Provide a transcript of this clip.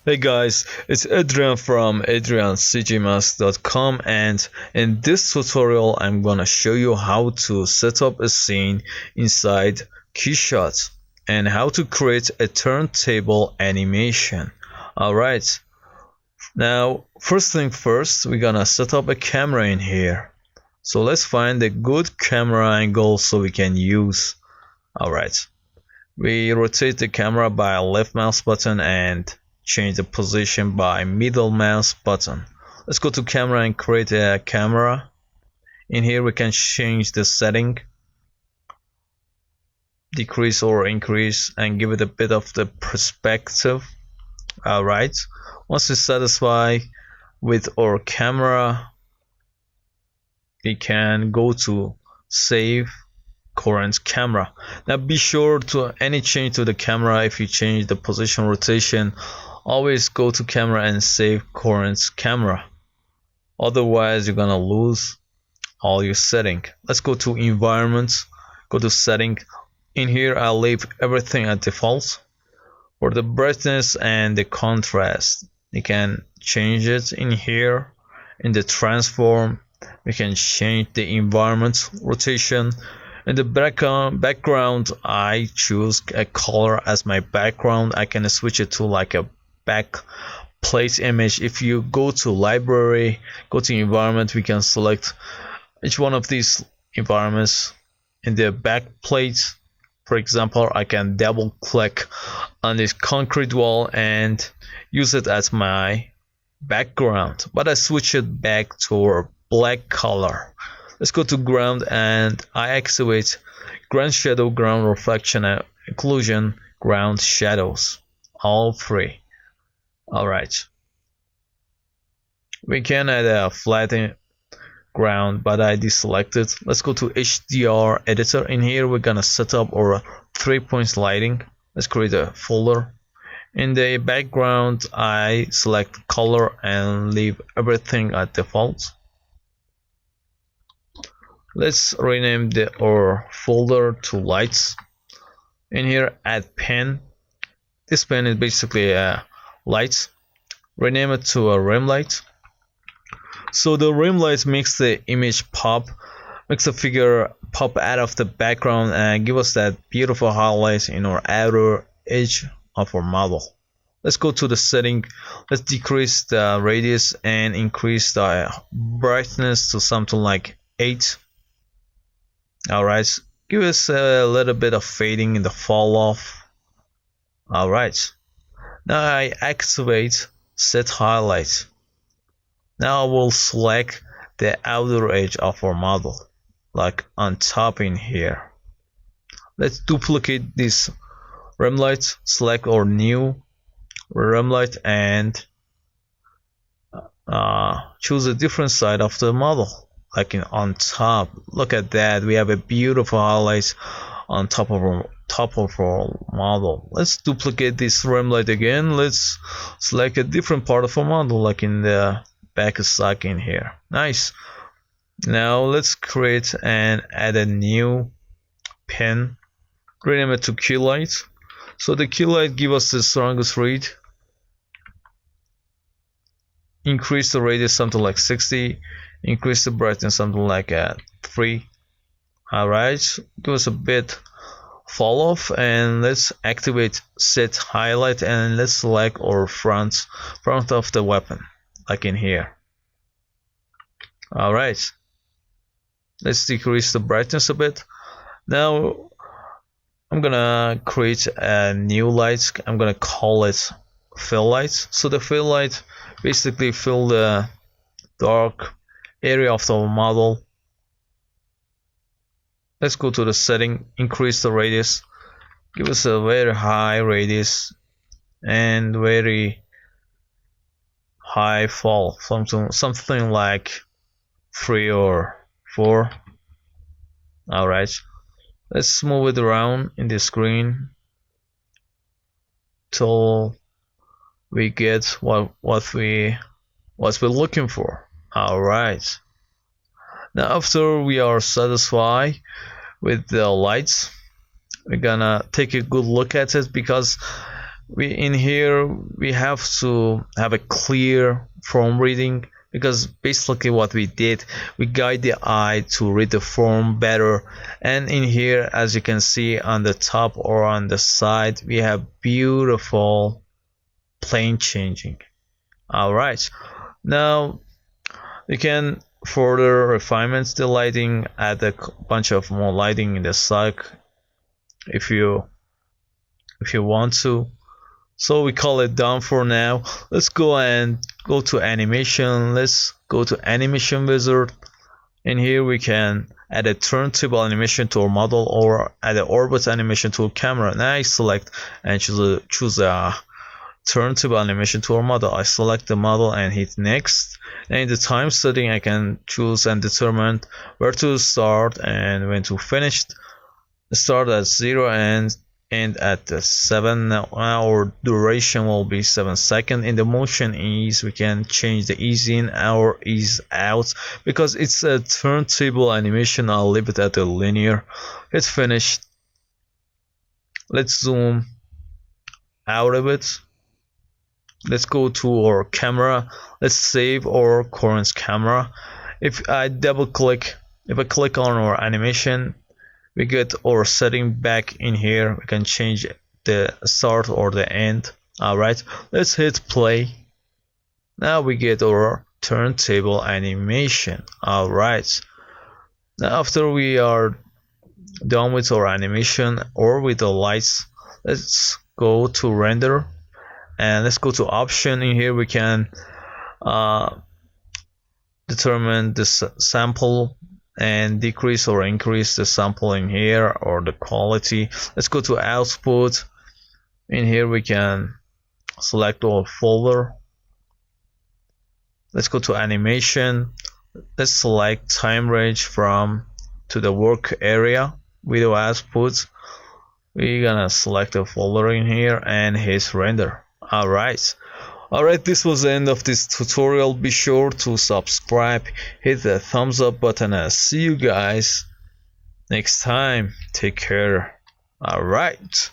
Hey guys, it's Adrian from adriancgmask.com, and in this tutorial I'm gonna show you how to set up a scene inside Keyshot and how to create a turntable animation. Alright, now first thing first, we're gonna set up a camera in here. So let's find a good camera angle so we can use. Alright, we rotate the camera by left mouse button and change the position by middle mouse button. Let's go to camera and create a camera. In here we can change the setting, decrease or increase, and give it a bit of the perspective. Alright, once we're satisfied with our camera, we can go to save current camera. Now be sure to any change to the camera, if you change the position, rotation, always go to camera and save current camera, otherwise you're gonna lose all your setting. Let's go to environment, go to setting. In here I'll leave everything at default. For the brightness and the contrast, you can change it in here. In the transform, we can change the environment rotation. In the background, I choose a color as my background. I can switch it to like a backplate image. If you go to library, go to environment, we can select each one of these environments. In the backplate, for example, I can double click on this concrete wall and use it as my background, but I switch it back to a black color. Let's go to ground and I activate ground shadow, ground reflection, and occlusion, ground shadows, all three. Alright, we can add a flat ground, but I deselected. Let's go to Hdr Editor. In here we're gonna set up our 3-point lighting. Let's create a folder. In the background I select color and leave everything at default. Let's rename our folder to lights. In here add pen. This pen is basically a light. Rename it to a rim light. So the rim light makes the image pop, makes the figure pop out of the background and give us that beautiful highlight in our outer edge of our model. Let's go to the setting. Let's decrease the radius and increase the brightness to something like 8. Alright, give us a little bit of fading in the fall off. Alright, now I activate set highlight. Now I will select the outer edge of our model, like on top in here. Let's duplicate this rim light, select our new rim light and choose a different side of the model, like on top. Look at that, we have a beautiful highlight on top of our model. Let's duplicate this rim light again. Let's select a different part of our model, like in the back stock in here. Nice. Now let's create and add a new pen. Rename it to key light. So the key light give us the strongest read. Increase the radius something like 60. Increase the brightness something like 3. Alright, give us a bit fall off, and let's activate set highlight and let's select our front of the weapon, like in here. Alright, let's decrease the brightness a bit. Now I'm gonna create a new light. I'm gonna call it fill light. So the fill light basically fill the dark area of the model. Let's go to the setting, increase the radius, give us a very high radius and very high fall, something like 3 or 4. Alright, let's move it around in the screen till we get what we're looking for. Alright, now after we are satisfied with the lights, we're gonna take a good look at it, because in here we have to have a clear form reading, because basically what we did, we guide the eye to read the form better. And in here, as you can see on the top or on the side, we have beautiful plane changing. Alright, now you can further refinements the lighting, add a bunch of more lighting in the side if you want to. So we call it done for now. Let's go to animation. Let's go to animation wizard. In here we can add a turntable animation to our model, or add an orbit animation to a camera. Now I select and choose a turntable animation to our model. I select the model and hit next. And in the time setting, I can choose and determine where to start and when to finish. Start at 0 and end at 7. Now our duration will be 7 seconds. In the motion ease, we can change the ease in or ease out. Because it's a turntable animation, I'll leave it at a linear. Hit finish. Let's zoom out of it. Let's go to our camera. Let's save our current camera. If I click on our animation, we get our setting back in here. We can change the start or the end. Alright, let's hit play. Now we get our turntable animation. Alright, now after we are done with our animation or with the lights, let's go to render and let's go to option. In here we can determine the sample and decrease or increase the sample in here, or the quality. Let's go to output. In here we can select our folder. Let's go to animation. Let's select time range from to the work area. Video output, we're gonna select a folder in here and hit render. Alright, this was the end of this tutorial. Be sure to subscribe, hit the thumbs up button, and see you guys next time. Take care. Alright.